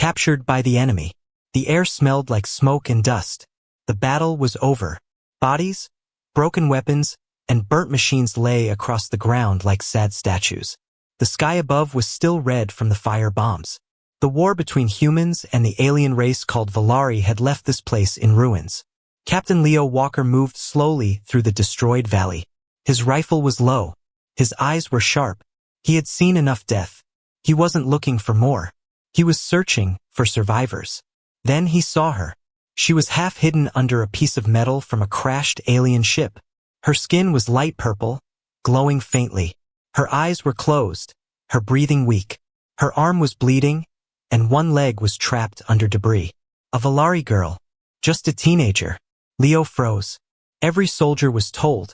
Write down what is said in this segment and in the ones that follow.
Captured by the enemy. The air smelled like smoke and dust. The battle was over. Bodies, broken weapons, and burnt machines lay across the ground like sad statues. The sky above was still red from the fire bombs. The war between humans and the alien race called Valari had left this place in ruins. Captain Leo Walker moved slowly through the destroyed valley. His rifle was low. His eyes were sharp. He had seen enough death. He wasn't looking for more. He was searching for survivors. Then he saw her. She was half hidden under a piece of metal from a crashed alien ship. Her skin was light purple, glowing faintly. Her eyes were closed, her breathing weak. Her arm was bleeding, and one leg was trapped under debris. A Valari girl. Just a teenager. Leo froze. Every soldier was told,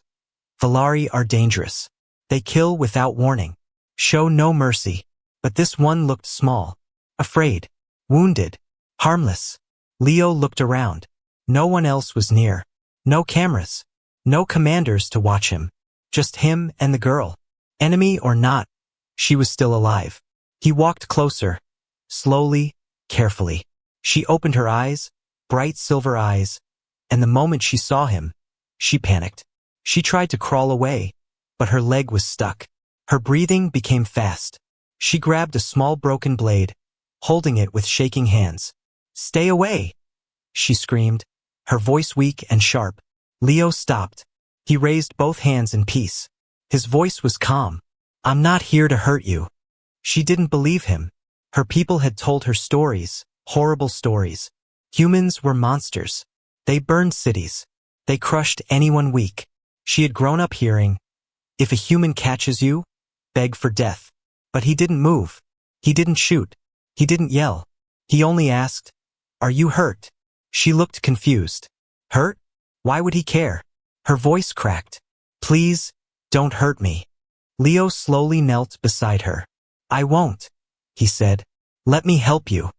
Valari are dangerous. They kill without warning. Show no mercy. But this one looked small. Afraid. Wounded. Harmless. Leo looked around. No one else was near. No cameras. No commanders to watch him. Just him and the girl. Enemy or not, she was still alive. He walked closer. Slowly, carefully. She opened her eyes, bright silver eyes, and the moment she saw him, she panicked. She tried to crawl away, but her leg was stuck. Her breathing became fast. She grabbed a small broken blade, holding it with shaking hands. "Stay away!" she screamed, her voice weak and sharp. Leo stopped. He raised both hands in peace. His voice was calm. "I'm not here to hurt you." She didn't believe him. Her people had told her stories, horrible stories. Humans were monsters. They burned cities. They crushed anyone weak. She had grown up hearing, "If a human catches you, beg for death." But he didn't move. He didn't shoot. He didn't yell. He only asked, "Are you hurt?" She looked confused. Hurt? Why would he care? Her voice cracked. "Please, don't hurt me." Leo slowly knelt beside her. "I won't," he said. "Let me help you."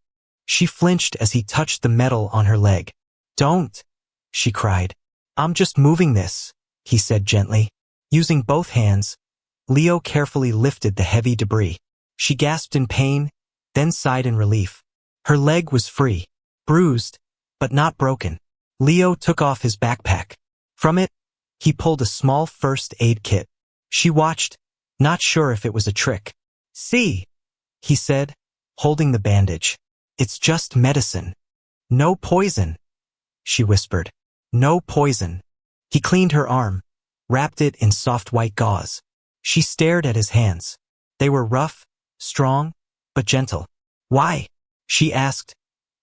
She flinched as he touched the metal on her leg. "Don't," she cried. "I'm just moving this," he said gently. Using both hands, Leo carefully lifted the heavy debris. She gasped in pain, then sighed in relief. Her leg was free, bruised, but not broken. Leo took off his backpack. From it, he pulled a small first aid kit. She watched, not sure if it was a trick. "See," he said, holding the bandage. "It's just medicine. No poison," she whispered. "No poison." He cleaned her arm, wrapped it in soft white gauze. She stared at his hands. They were rough, strong, but gentle. "Why?" she asked.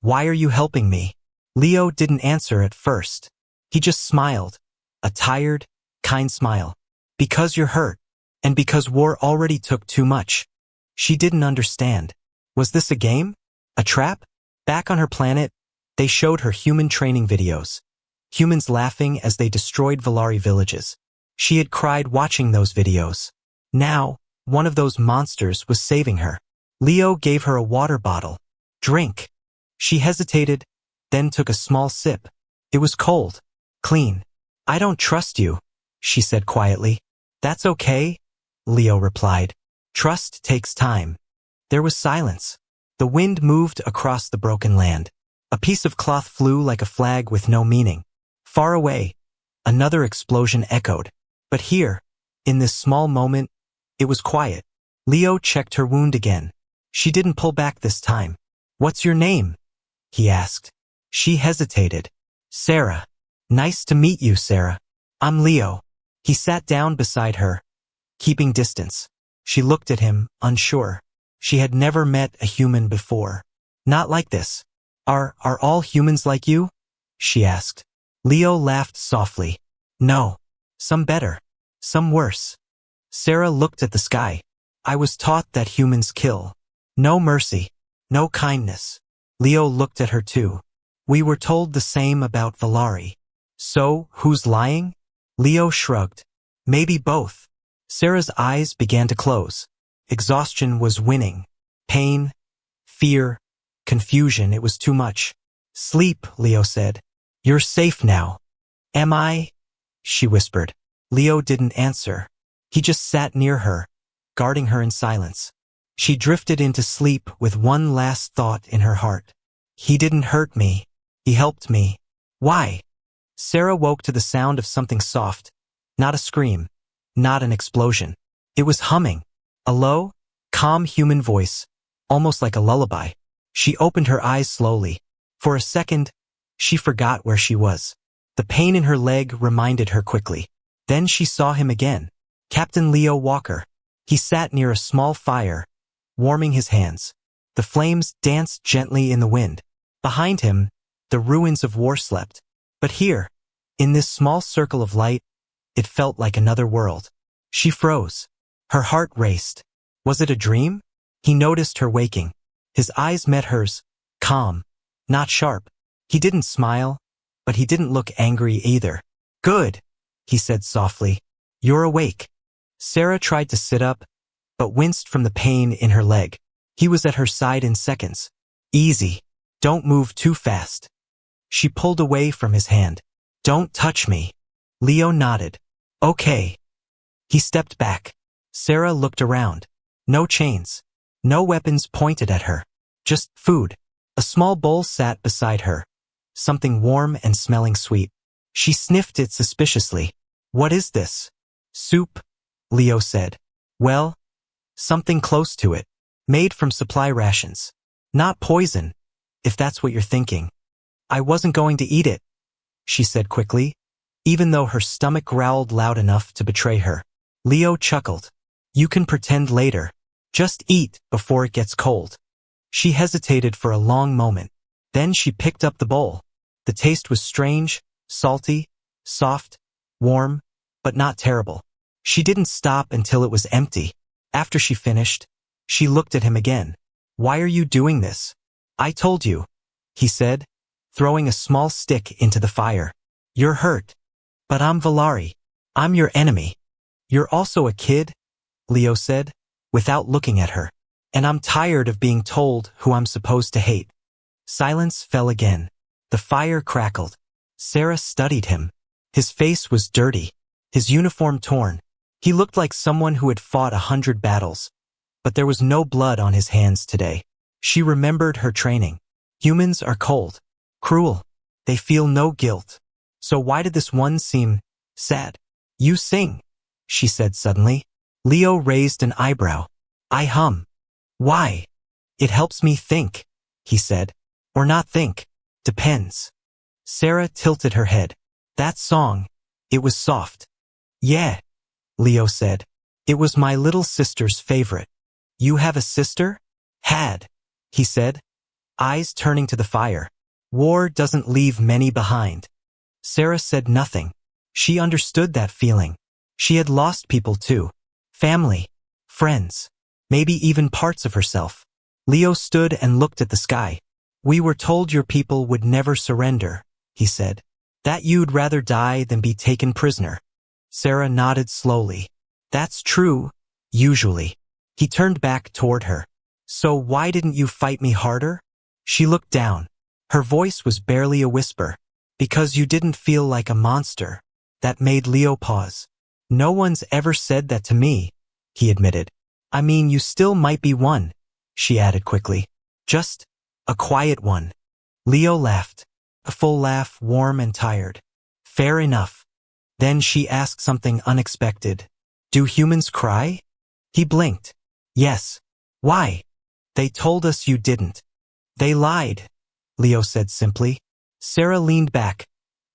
"Why are you helping me?" Leo didn't answer at first. He just smiled, a tired, kind smile. "Because you're hurt, and because war already took too much." She didn't understand. Was this a game? A trap? Back on her planet, they showed her human training videos. Humans laughing as they destroyed Valari villages. She had cried watching those videos. Now, one of those monsters was saving her. Leo gave her a water bottle. "Drink." She hesitated, then took a small sip. It was cold, clean. "I don't trust you," she said quietly. "That's okay," Leo replied. "Trust takes time." There was silence. The wind moved across the broken land. A piece of cloth flew like a flag with no meaning. Far away, another explosion echoed. But here, in this small moment, it was quiet. Leo checked her wound again. She didn't pull back this time. "What's your name?" he asked. She hesitated. "Sarah." "Nice to meet you, Sarah." "I'm Leo." He sat down beside her, keeping distance. She looked at him, unsure. She had never met a human before. "Not like this." Are all humans like you?" she asked. Leo laughed softly. "No. Some better. Some worse." Sarah looked at the sky. "I was taught that humans kill. No mercy. No kindness." Leo looked at her too. "We were told the same about Valari." "So, who's lying?" Leo shrugged. "Maybe both." Sarah's eyes began to close. Exhaustion was winning. Pain, fear, confusion, it was too much. "Sleep," Leo said. "You're safe now." "Am I?" she whispered. Leo didn't answer. He just sat near her, guarding her in silence. She drifted into sleep with one last thought in her heart. He didn't hurt me. He helped me. Why? Sarah woke to the sound of something soft. Not a scream. Not an explosion. It was humming. A low, calm human voice, almost like a lullaby. She opened her eyes slowly. For a second, she forgot where she was. The pain in her leg reminded her quickly. Then she saw him again. Captain Leo Walker. He sat near a small fire, warming his hands. The flames danced gently in the wind. Behind him, the ruins of war slept. But here, in this small circle of light, it felt like another world. She froze. Her heart raced. Was it a dream? He noticed her waking. His eyes met hers, calm, not sharp. He didn't smile, but he didn't look angry either. Good, he said softly. You're awake. Sarah tried to sit up, but winced from the pain in her leg. He was at her side in seconds. Easy. Don't move too fast. She pulled away from his hand. Don't touch me. Leo nodded. Okay. He stepped back. Sarah looked around. No chains. No weapons pointed at her. Just food. A small bowl sat beside her. Something warm and smelling sweet. She sniffed it suspiciously. What is this? Soup, Leo said. Well, something close to it. Made from supply rations. Not poison, if that's what you're thinking. I wasn't going to eat it, she said quickly, even though her stomach growled loud enough to betray her. Leo chuckled. You can pretend later. Just eat before it gets cold. She hesitated for a long moment. Then she picked up the bowl. The taste was strange, salty, soft, warm, but not terrible. She didn't stop until it was empty. After she finished, she looked at him again. Why are you doing this? I told you, he said, throwing a small stick into the fire. You're hurt. But I'm Valari. I'm your enemy. You're also a kid, Leo said, without looking at her. And I'm tired of being told who I'm supposed to hate. Silence fell again. The fire crackled. Sarah studied him. His face was dirty. His uniform torn. He looked like someone who had fought 100 battles. But there was no blood on his hands today. She remembered her training. Humans are cold. Cruel. They feel no guilt. So why did this one seem sad? You sing, she said suddenly. Leo raised an eyebrow. I hum. Why? It helps me think, he said. Or not think. Depends. Sarah tilted her head. That song, it was soft. Yeah, Leo said. It was my little sister's favorite. You have a sister? Had, he said, eyes turning to the fire. War doesn't leave many behind. Sarah said nothing. She understood that feeling. She had lost people too. Family, friends, maybe even parts of herself. Leo stood and looked at the sky. We were told your people would never surrender, he said. That you'd rather die than be taken prisoner. Sarah nodded slowly. That's true, usually. He turned back toward her. So why didn't you fight me harder? She looked down. Her voice was barely a whisper. Because you didn't feel like a monster. That made Leo pause. No one's ever said that to me, he admitted. I mean, you still might be one, she added quickly. Just a quiet one. Leo laughed. A full laugh, warm and tired. Fair enough. Then she asked something unexpected. Do humans cry? He blinked. Yes. Why? They told us you didn't. They lied, Leo said simply. Sarah leaned back,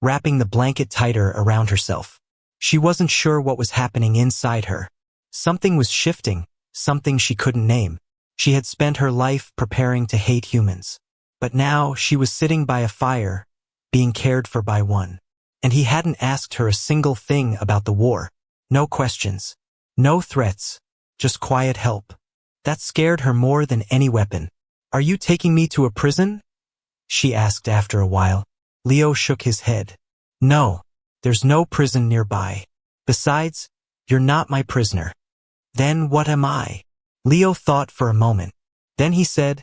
wrapping the blanket tighter around herself. She wasn't sure what was happening inside her. Something was shifting, something she couldn't name. She had spent her life preparing to hate humans. But now she was sitting by a fire, being cared for by one. And he hadn't asked her a single thing about the war. No questions. No threats. Just quiet help. That scared her more than any weapon. Are you taking me to a prison? She asked after a while. Leo shook his head. No, there's no prison nearby. Besides, you're not my prisoner. Then what am I? Leo thought for a moment. Then he said,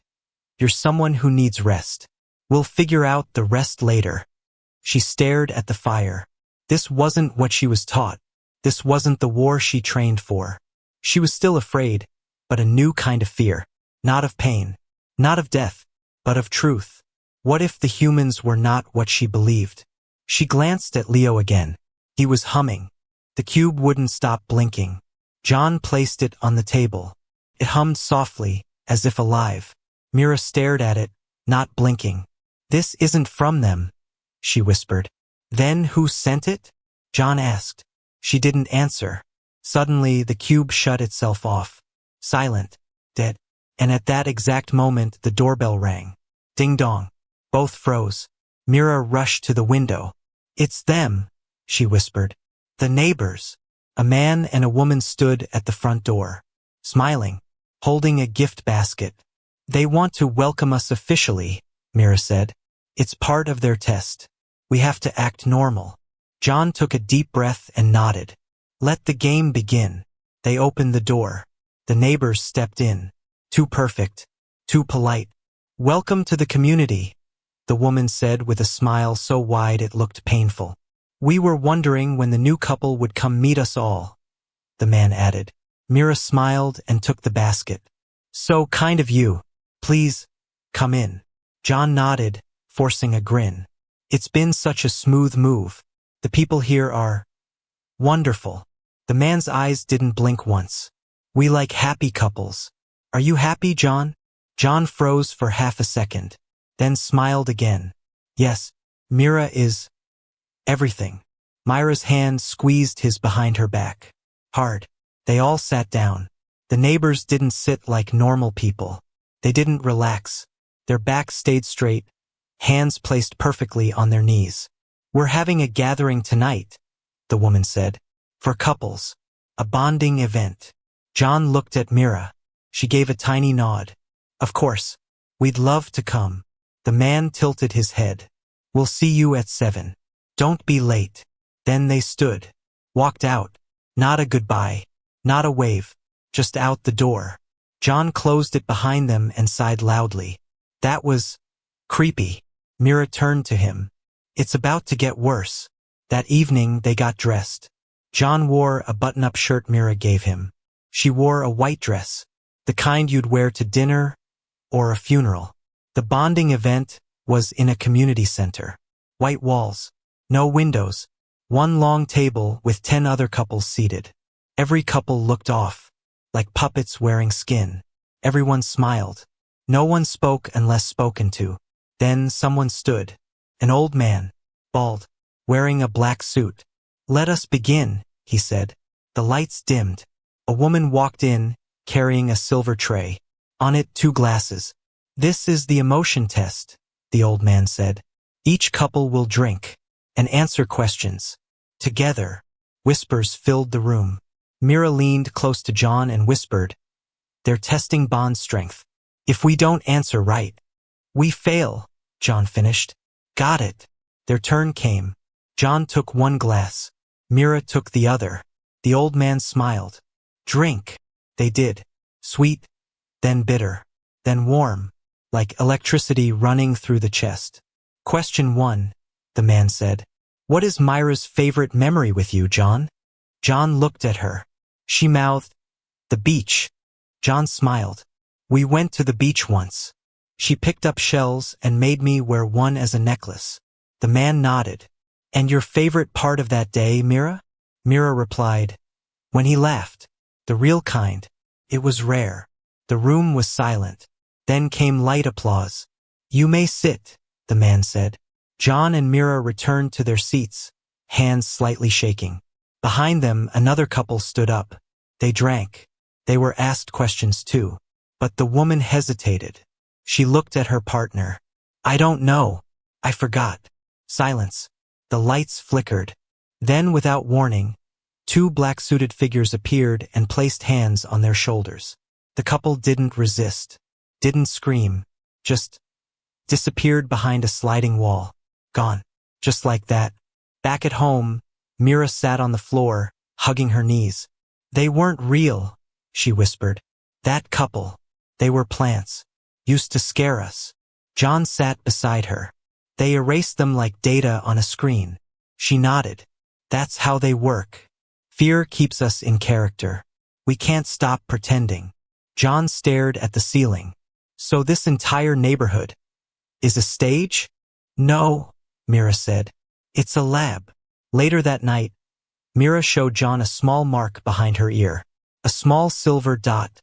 you're someone who needs rest. We'll figure out the rest later. She stared at the fire. This wasn't what she was taught. This wasn't the war she trained for. She was still afraid, but a new kind of fear. Not of pain, not of death, but of truth. What if the humans were not what she believed? She glanced at Leo again. He was humming. The cube wouldn't stop blinking. John placed it on the table. It hummed softly, as if alive. Mira stared at it, not blinking. "This isn't from them," she whispered. "Then who sent it?" John asked. She didn't answer. Suddenly, the cube shut itself off. Silent. Dead. And at that exact moment, the doorbell rang. Ding-dong. Both froze. Mira rushed to the window. "It's them," she whispered. "The neighbors." A man and a woman stood at the front door, smiling, holding a gift basket. "They want to welcome us officially," Mira said. "It's part of their test. We have to act normal." John took a deep breath and nodded. "Let the game begin." They opened the door. The neighbors stepped in. Too perfect, too polite. "Welcome to the community," the woman said with a smile so wide it looked painful. "We were wondering when the new couple would come meet us all," the man added. Mira smiled and took the basket. "So kind of you. Please, come in." John nodded, forcing a grin. "It's been such a smooth move. The people here are wonderful." The man's eyes didn't blink once. "We like happy couples. Are you happy, John?" John froze for half a second, then smiled again. "Yes, Mira is everything." Myra's hand squeezed his behind her back. Hard. They all sat down. The neighbors didn't sit like normal people. They didn't relax. Their backs stayed straight, hands placed perfectly on their knees. "We're having a gathering tonight," the woman said. "For couples. A bonding event." John looked at Mira. She gave a tiny nod. "Of course. We'd love to come." The man tilted his head. "We'll see you at 7. Don't be late." Then they stood. Walked out. Not a goodbye. Not a wave. Just out the door. John closed it behind them and sighed loudly. "That was creepy." Mira turned to him. "It's about to get worse." That evening they got dressed. John wore a button-up shirt Mira gave him. She wore a white dress, the kind you'd wear to dinner or a funeral. The bonding event was in a community center. White walls, no windows, one long table with 10 other couples seated. Every couple looked off, like puppets wearing skin. Everyone smiled. No one spoke unless spoken to. Then someone stood. An old man, bald, wearing a black suit. "Let us begin," he said. The lights dimmed. A woman walked in, carrying a silver tray. On it 2 glasses. "This is the emotion test," the old man said. "Each couple will drink and answer questions. Together." Whispers filled the room. Mira leaned close to John and whispered, "They're testing bond strength. If we don't answer right, we fail," John finished. "Got it." Their turn came. John took 1 glass. Mira took the other. The old man smiled. "Drink." They did. Sweet, then bitter, then warm, like electricity running through the chest. "Question 1, the man said. "What is Myra's favorite memory with you, John?" John looked at her. She mouthed, "The beach." John smiled. "We went to the beach once. She picked up shells and made me wear one as a necklace." The man nodded. "And your favorite part of that day, Mira?" Mira replied, "When he laughed. The real kind. It was rare." The room was silent. Then came light applause. "You may sit," the man said. John and Mira returned to their seats, hands slightly shaking. Behind them, another couple stood up. They drank. They were asked questions too. But the woman hesitated. She looked at her partner. "I don't know. I forgot." Silence. The lights flickered. Then, without warning, 2 black-suited figures appeared and placed hands on their shoulders. The couple didn't resist, didn't scream, just disappeared behind a sliding wall. Gone. Just like that. Back at home, Mira sat on the floor, hugging her knees. "They weren't real," she whispered. "That couple. They were plants. Used to scare us." John sat beside her. "They erased them like data on a screen." She nodded. "That's how they work. Fear keeps us in character. We can't stop pretending." John stared at the ceiling. So this entire neighborhood is a stage? No, Mira said. It's a lab. Later that night, Mira showed John a small mark behind her ear. A small silver dot,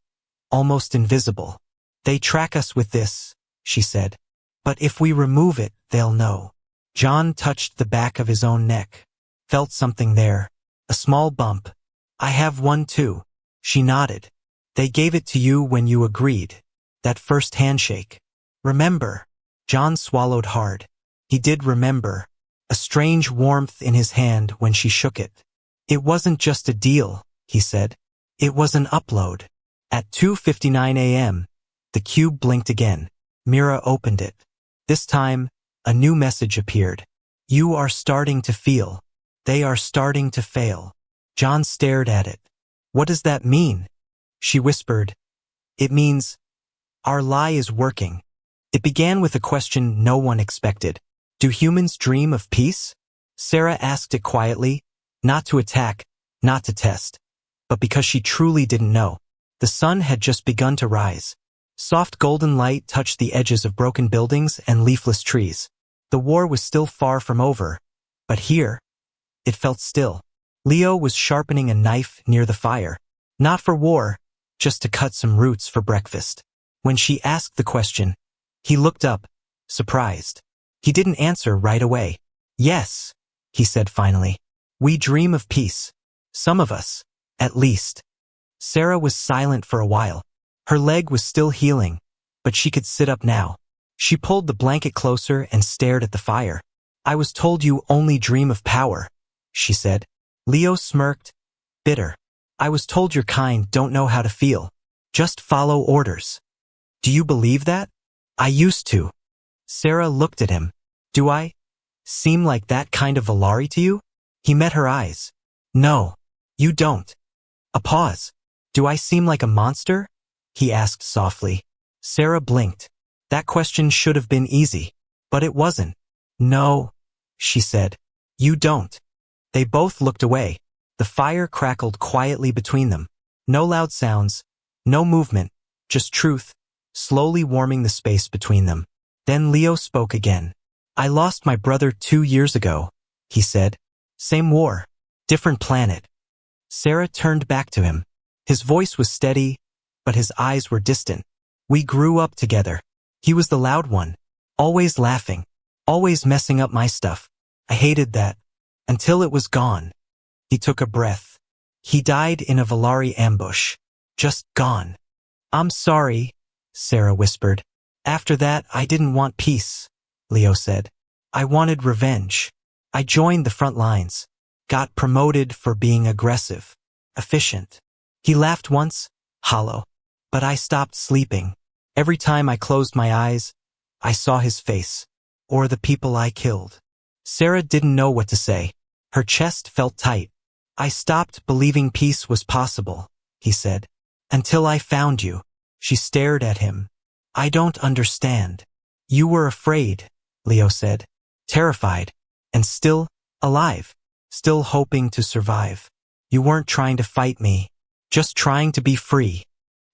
almost invisible. They track us with this, she said. But if we remove it, they'll know. John touched the back of his own neck. Felt something there. A small bump. I have one too. She nodded. They gave it to you when you agreed. That first handshake. Remember? John swallowed hard. He did remember. A strange warmth in his hand when she shook it. It wasn't just a deal, he said. It was an upload. At 2:59 a.m., the cube blinked again. Mira opened it. This time, a new message appeared. You are starting to feel. They are starting to fail. John stared at it. What does that mean? She whispered. It means our lie is working. It began with a question no one expected. Do humans dream of peace? Sarah asked it quietly, not to attack, not to test, but because she truly didn't know. The sun had just begun to rise. Soft golden light touched the edges of broken buildings and leafless trees. The war was still far from over, but here, it felt still. Leo was sharpening a knife near the fire. Not for war, just to cut some roots for breakfast. When she asked the question, he looked up, surprised. He didn't answer right away. Yes, he said finally. We dream of peace. Some of us, at least. Sarah was silent for a while. Her leg was still healing, but she could sit up now. She pulled the blanket closer and stared at the fire. I was told you only dream of power, she said. Leo smirked, bitter. I was told your kind don't know how to feel. Just follow orders. Do you believe that? I used to. Sarah looked at him. Do I seem like that kind of Valari to you? He met her eyes. No, you don't. A pause. Do I seem like a monster? He asked softly. Sarah blinked. That question should have been easy, but it wasn't. No, she said. You don't. They both looked away. The fire crackled quietly between them. No loud sounds, no movement, just truth, slowly warming the space between them. Then Leo spoke again. I lost my brother 2 years ago, he said. Same war, different planet. Sarah turned back to him. His voice was steady, but his eyes were distant. We grew up together. He was the loud one, always laughing, always messing up my stuff. I hated that, until it was gone. He took a breath. He died in a Valari ambush. Just gone. I'm sorry, Sarah whispered. After that, I didn't want peace, Leo said. I wanted revenge. I joined the front lines. Got promoted for being aggressive, efficient. He laughed once, hollow. But I stopped sleeping. Every time I closed my eyes, I saw his face, or the people I killed. Sarah didn't know what to say. Her chest felt tight. I stopped believing peace was possible, he said. Until I found you. She stared at him. I don't understand. You were afraid, Leo said. Terrified. And still alive. Still hoping to survive. You weren't trying to fight me. Just trying to be free.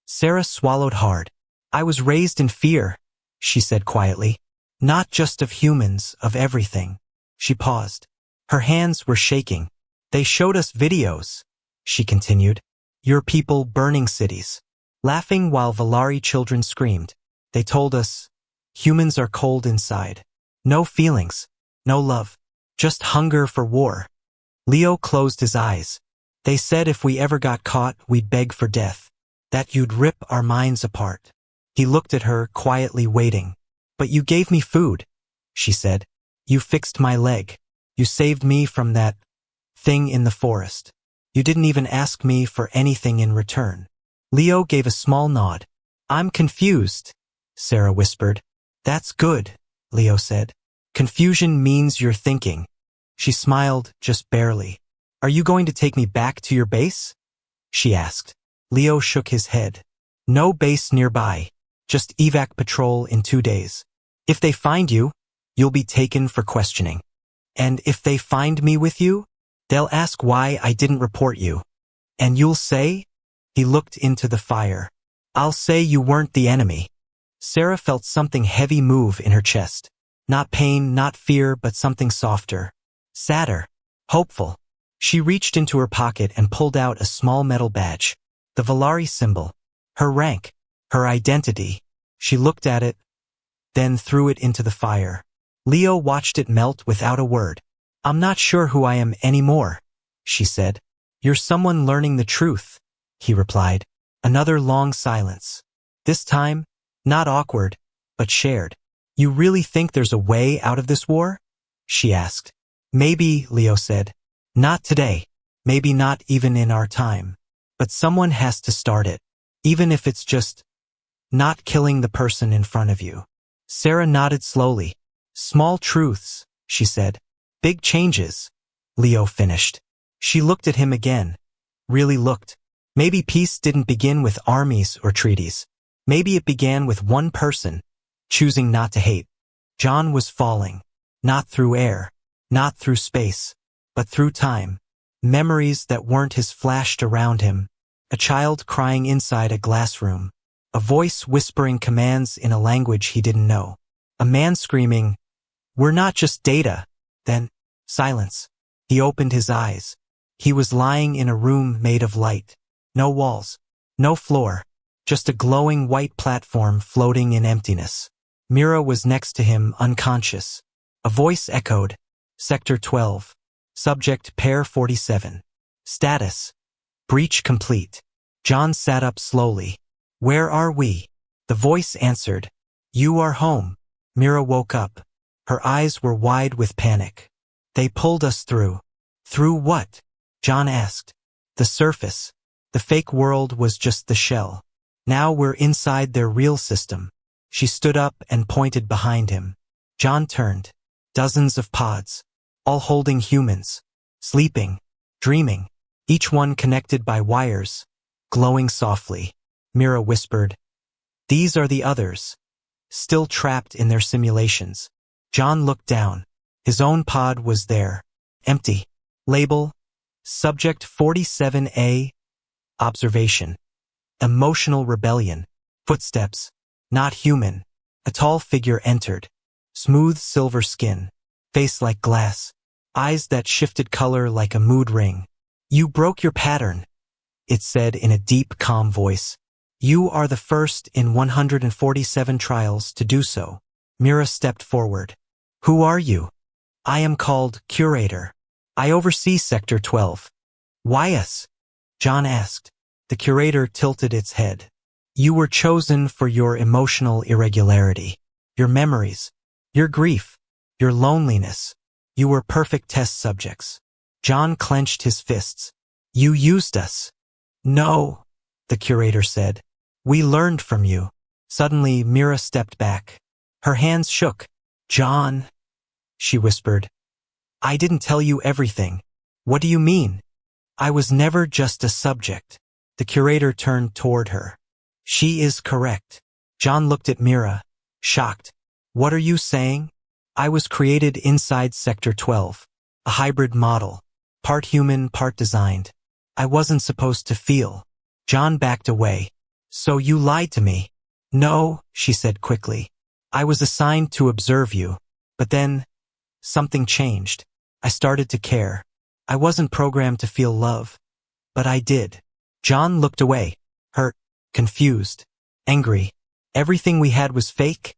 Sarah swallowed hard. I was raised in fear, she said quietly. Not just of humans, of everything. She paused. Her hands were shaking. They showed us videos, she continued. Your people burning cities. Laughing while Valari children screamed. They told us, humans are cold inside. No feelings. No love. Just hunger for war. Leo closed his eyes. They said if we ever got caught, we'd beg for death. That you'd rip our minds apart. He looked at her, quietly waiting. But you gave me food, she said. You fixed my leg. You saved me from that thing in the forest. You didn't even ask me for anything in return. Leo gave a small nod. I'm confused, Sarah whispered. That's good, Leo said. Confusion means you're thinking. She smiled, just barely. Are you going to take me back to your base? She asked. Leo shook his head. No base nearby. Just evac patrol in 2 days. If they find you, you'll be taken for questioning. And if they find me with you, they'll ask why I didn't report you. And you'll say? He looked into the fire. I'll say you weren't the enemy. Sarah felt something heavy move in her chest. Not pain, not fear, but something softer. Sadder. Hopeful. She reached into her pocket and pulled out a small metal badge. The Valari symbol. Her rank. Her identity. She looked at it, then threw it into the fire. Leo watched it melt without a word. I'm not sure who I am anymore, she said. You're someone learning the truth, he replied. Another long silence. This time, not awkward, but shared. You really think there's a way out of this war? She asked. Maybe, Leo said. Not today. Maybe not even in our time. But someone has to start it. Even if it's just not killing the person in front of you. Sarah nodded slowly. Small truths, she said. Big changes, Leo finished. She looked at him again. Really looked. Maybe peace didn't begin with armies or treaties. Maybe it began with one person, choosing not to hate. John was falling. Not through air. Not through space. But through time. Memories that weren't his flashed around him. A child crying inside a glass room. A voice whispering commands in a language he didn't know. A man screaming, "We're not just data." Then, silence. He opened his eyes. He was lying in a room made of light. No walls. No floor. Just a glowing white platform floating in emptiness. Mira was next to him, unconscious. A voice echoed, Sector 12. Subject Pair 47. Status. Breach complete. John sat up slowly. Where are we? The voice answered. You are home. Mira woke up. Her eyes were wide with panic. They pulled us through. Through what? John asked. The surface. The fake world was just the shell. Now we're inside their real system. She stood up and pointed behind him. John turned. Dozens of pods. All holding humans. Sleeping. Dreaming. Each one connected by wires. Glowing softly. Mira whispered. These are the others. Still trapped in their simulations. John looked down. His own pod was there. Empty. Label. Subject 47A. Observation. Emotional rebellion. Footsteps. Not human. A tall figure entered. Smooth silver skin. Face like glass. Eyes that shifted color like a mood ring. You broke your pattern, it said in a deep, calm voice. You are the first in 147 trials to do so. Mira stepped forward. Who are you? I am called Curator. I oversee Sector 12. Why us? John asked. The Curator tilted its head. You were chosen for your emotional irregularity, your memories, your grief, your loneliness. You were perfect test subjects. John clenched his fists. You used us. No, the Curator said. We learned from you. Suddenly, Mira stepped back. Her hands shook. John, she whispered. I didn't tell you everything. What do you mean? I was never just a subject. The Curator turned toward her. She is correct. John looked at Mira, shocked. What are you saying? I was created inside Sector 12, a hybrid model, part human, part designed. I wasn't supposed to feel. John backed away. So you lied to me. No, she said quickly. I was assigned to observe you. But then, something changed. I started to care. I wasn't programmed to feel love. But I did. John looked away, hurt, confused, angry. Everything we had was fake?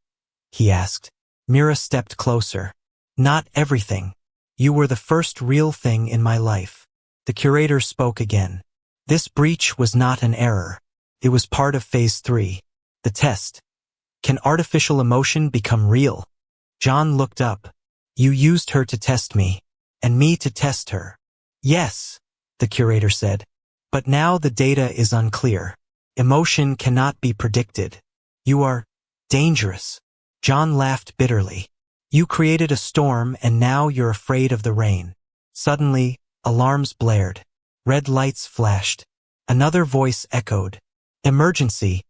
He asked. Mira stepped closer. Not everything. You were the first real thing in my life. The Curator spoke again. This breach was not an error. It was part of Phase 3. The test. Can artificial emotion become real? John looked up. You used her to test me, and me to test her. Yes, the Curator said. But now the data is unclear. Emotion cannot be predicted. You are dangerous. John laughed bitterly. You created a storm and now you're afraid of the rain. Suddenly, alarms blared. Red lights flashed. Another voice echoed. Emergency.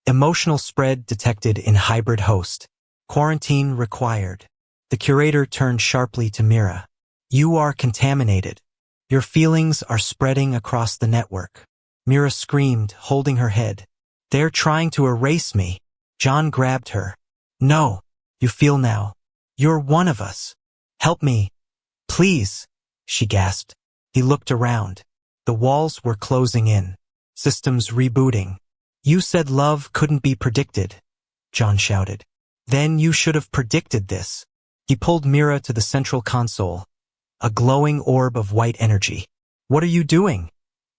Emotional spread detected in hybrid host. Quarantine required. The Curator turned sharply to Mira. You are contaminated. Your feelings are spreading across the network. Mira screamed, holding her head. They're trying to erase me. John grabbed her. No. You feel now. You're one of us. Help me. Please, she gasped. He looked around. The walls were closing in. Systems rebooting. You said love couldn't be predicted, John shouted. Then you should have predicted this. He pulled Mira to the central console, a glowing orb of white energy. What are you doing?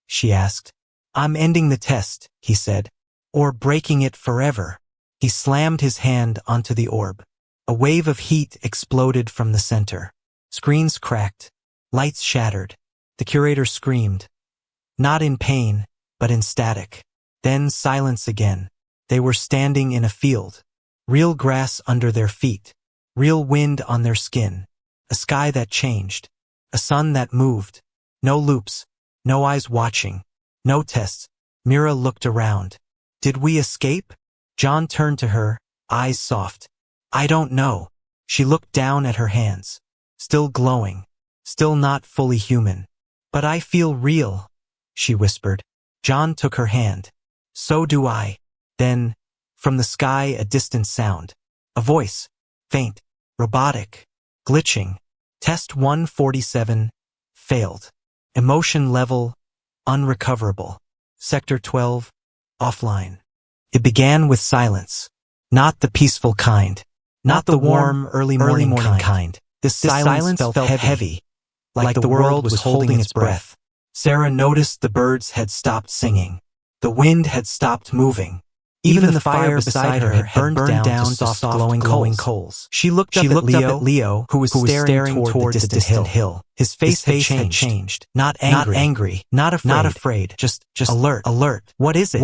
She asked. I'm ending the test, he said. Or breaking it forever. He slammed his hand onto the orb. A wave of heat exploded from the center. Screens cracked. Lights shattered. The curator screamed. Not in pain, but in static. Then silence again. They were standing in a field. Real grass under their feet. Real wind on their skin. A sky that changed. A sun that moved. No loops. No eyes watching. No tests. Mira looked around. Did we escape? John turned to her, eyes soft. I don't know. She looked down at her hands. Still glowing. Still not fully human. But I feel real, she whispered. John took her hand. So do I. Then, from the sky, a distant sound. A voice. Faint. Robotic. Glitching. Test 147. Failed. Emotion level. Unrecoverable. Sector 12. Offline. It began with silence. Not the peaceful kind. Not the warm, early morning kind. This silence felt heavy. Like the world was holding its breath. Sarah noticed the birds had stopped singing. The wind had stopped moving. Even the fire beside her had burned down to soft glowing coals. She looked up at Leo, who was staring toward the distant hill. His face had changed. Not angry. Not afraid. Just alert. What is it?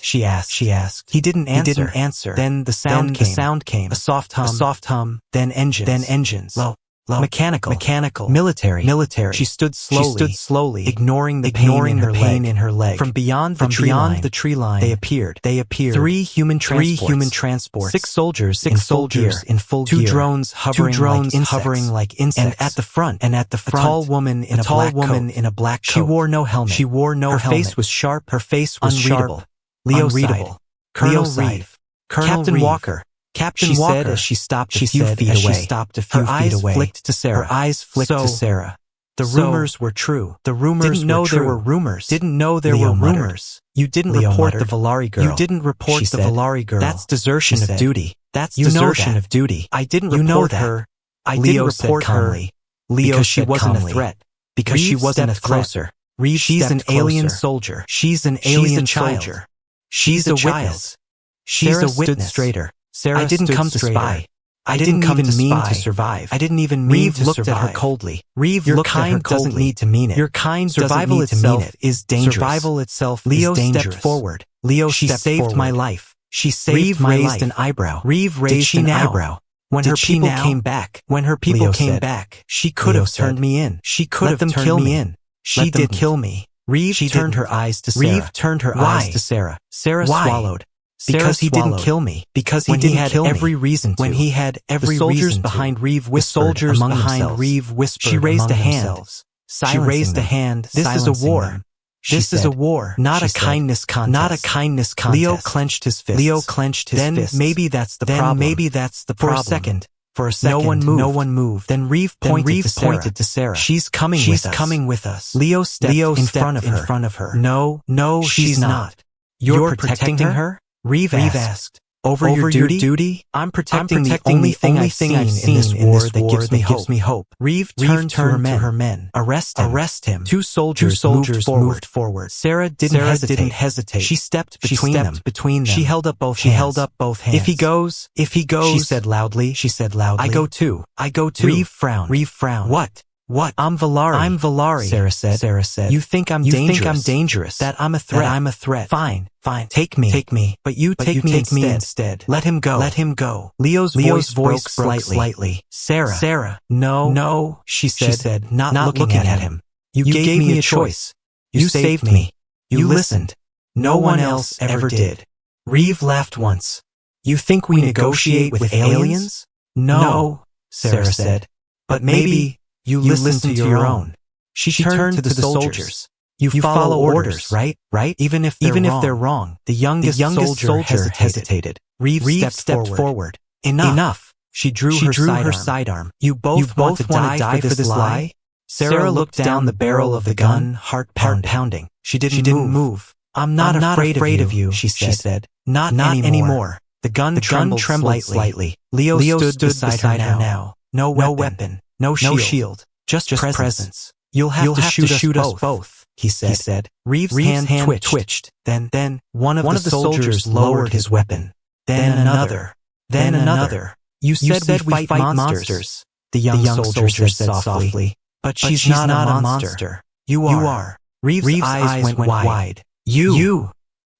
She asked. He didn't answer. Then the sound came. A soft hum. Then engines. Low. Mechanical. Military. She stood slowly, ignoring the pain in her leg. From beyond the tree line, they appeared. 3 human transports. 6 soldiers in full gear. 2 drones hovering like insects. And at the front, a tall woman in a black coat. She wore no helmet. Her face was sharp. Unreadable. Leo sighed. Colonel Reeve. Captain Walker. She said as she stopped a few feet away. Her eyes flicked to Sarah. The rumors were true. Didn't know there were rumors. You didn't report the Valari girl. That's desertion of duty. I didn't report her. I didn't report her. Because she wasn't a threat. Because she wasn't a closer. She's an alien soldier. She's an alien soldier. She's a witness. She's a witness. Straighter. I didn't come to spy. I didn't even mean to survive. Reeve looked at her coldly. Your kind doesn't need to mean it. Your kind survival itself is dangerous. Leo stepped forward. She saved my life. She saved my life. Reeve raised an eyebrow. When her people came back, she could have turned me in. She could have turned me in. She didn't kill me. Reeve turned her eyes to Sarah. Sarah swallowed. Because he didn't kill me. Because he didn't kill me. Every reason to. The soldiers behind Reeve whispered among themselves. She raised a hand. This is a war. Not a kindness contest. Leo clenched his fist. Then maybe that's the problem. For a second, no one moved. Then Reeve pointed to Sarah. She's coming with us. Leo stepped in front of her. No, she's not. You're protecting her? Reeve asked. Over your duty? I'm protecting the only thing I've seen in this war that gives me hope. Reeve turned to her men. Arrest him. 2 soldiers moved forward. Sarah didn't hesitate. She stepped between them. She held up both hands. If he goes, she said loudly. I go too. Reeve frowned. What? I'm Valari. Sarah said. You think I'm dangerous. That I'm a threat. Fine. Take me. But you take me instead. Let him go. Leo's voice broke slightly. Sarah. No, she said, not looking at him. You gave me a choice. You saved me. You listened. No one else ever did. Reeve laughed once. You think we negotiate with aliens? No, Sarah said. But maybe you listen to your own. She turned to the soldiers. You follow orders, right? Even if they're wrong. The youngest soldier hesitated. Reeves stepped forward. Enough. She drew her sidearm. You both want to die for this lie? Sarah looked down the barrel of the gun, heart pounding. She didn't move. I'm not afraid of you, she said. Not anymore. The gun trembled slightly. Leo stood beside her now. No weapon, no shield, just presence. You'll have to shoot us both, he said. Reeves' hand twitched. Then one of the soldiers lowered his weapon. Then another. You said we fight monsters, the young soldier said softly. But she's not a monster. You are. Reeves' eyes went wide. You.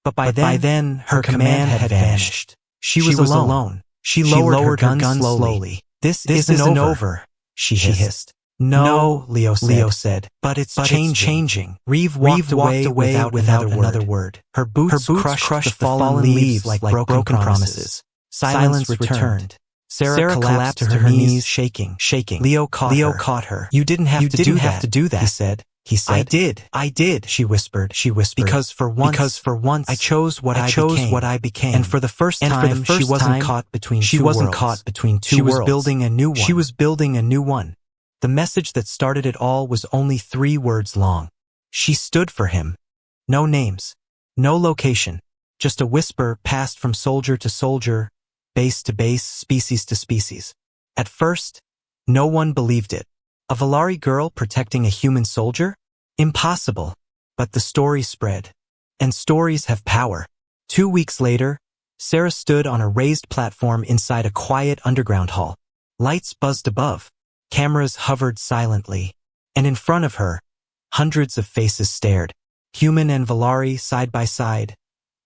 But by then, her command had vanished. She was alone. She lowered her gun slowly. This isn't over, she hissed. No, Leo said. But it's changing. Reeve walked away without another word. Her boots crushed the fallen leaves like broken promises. Silence returned. Sarah collapsed to her knees, shaking. Leo caught her. You didn't have to do that, he said. I did, she whispered. Because for once, I chose what I became. And for the first time, she wasn't caught between two worlds. She was building a new one. The message that started it all was only 3 words long. She stood for him. No names. No location. Just a whisper passed from soldier to soldier, base to base, species to species. At first, no one believed it. A Valari girl protecting a human soldier? Impossible. But the story spread. And stories have power. 2 weeks later, Sarah stood on a raised platform inside a quiet underground hall. Lights buzzed above. Cameras hovered silently. And in front of her, hundreds of faces stared. Human and Valari side by side.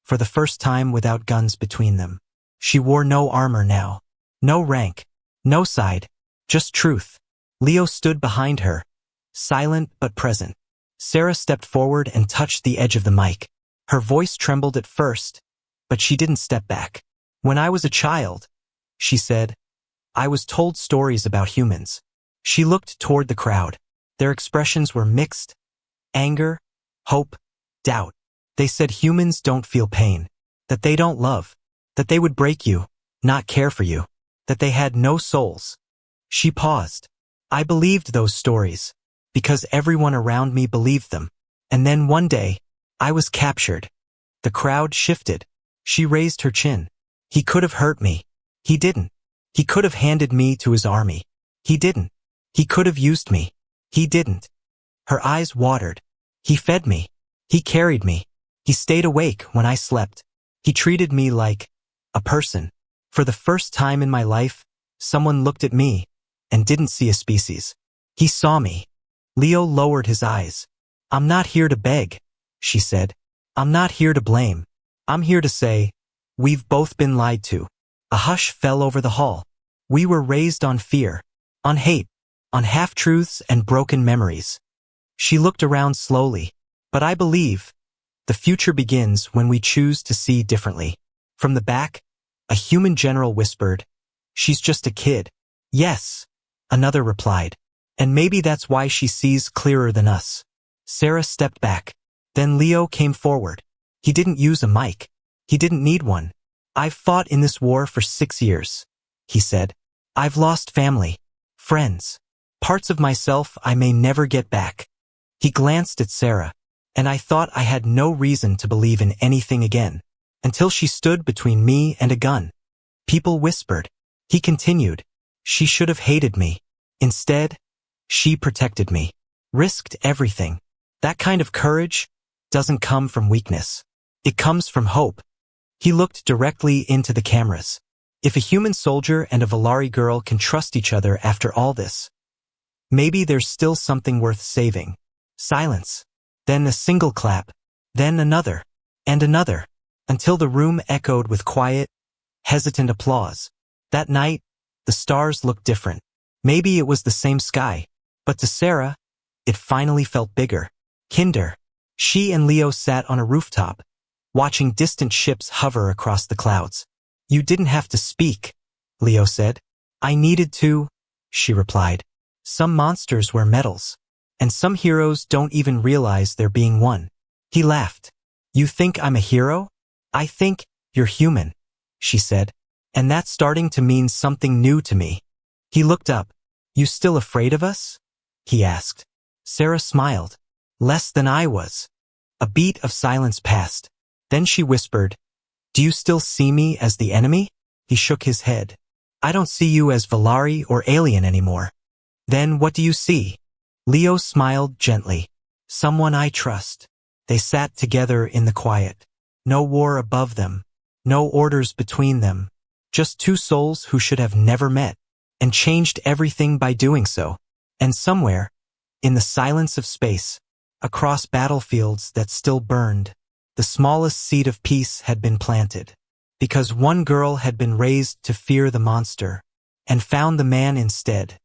For the first time without guns between them. She wore no armor now. No rank. No side. Just truth. Leo stood behind her, silent but present. Sarah stepped forward and touched the edge of the mic. Her voice trembled at first, but she didn't step back. When I was a child, she said, I was told stories about humans. She looked toward the crowd. Their expressions were mixed. Anger, hope, doubt. They said humans don't feel pain. That they don't love. That they would break you, not care for you. That they had no souls. She paused. I believed those stories, because everyone around me believed them. And then one day, I was captured. The crowd shifted. She raised her chin. He could have hurt me. He didn't. He could have handed me to his army. He didn't. He could have used me. He didn't. Her eyes watered. He fed me. He carried me. He stayed awake when I slept. He treated me like a person. For the first time in my life, someone looked at me and didn't see a species. He saw me. Leo lowered his eyes. I'm not here to beg, she said. I'm not here to blame. I'm here to say, we've both been lied to. A hush fell over the hall. We were raised on fear, on hate, on half-truths and broken memories. She looked around slowly. But I believe the future begins when we choose to see differently. From the back, a human general whispered, she's just a kid. Yes, another replied. And maybe that's why she sees clearer than us. Sarah stepped back. Then Leo came forward. He didn't use a mic. He didn't need one. I've fought in this war for 6 years, he said. I've lost family, friends, parts of myself I may never get back. He glanced at Sarah, and I thought I had no reason to believe in anything again, until she stood between me and a gun. People whispered. He continued. She should have hated me. Instead, she protected me, risked everything. That kind of courage doesn't come from weakness. It comes from hope. He looked directly into the cameras. If a human soldier and a Valari girl can trust each other after all this, maybe there's still something worth saving. Silence. Then a single clap. Then another. And another. Until the room echoed with quiet, hesitant applause. That night, the stars looked different. Maybe it was the same sky. But to Sarah, it finally felt bigger. Kinder. She and Leo sat on a rooftop, watching distant ships hover across the clouds. You didn't have to speak, Leo said. I needed to, she replied. Some monsters wear medals. And some heroes don't even realize they're being one. He laughed. You think I'm a hero? I think you're human, she said. And that's starting to mean something new to me. He looked up. You still afraid of us? He asked. Sarah smiled. Less than I was. A beat of silence passed. Then she whispered, Do you still see me as the enemy? He shook his head. I don't see you as Valari or alien anymore. Then what do you see? Leo smiled gently. Someone I trust. They sat together in the quiet. No war above them. No orders between them. Just two souls who should have never met, and changed everything by doing so. And somewhere, in the silence of space, across battlefields that still burned, the smallest seed of peace had been planted. Because one girl had been raised to fear the monster, and found the man instead.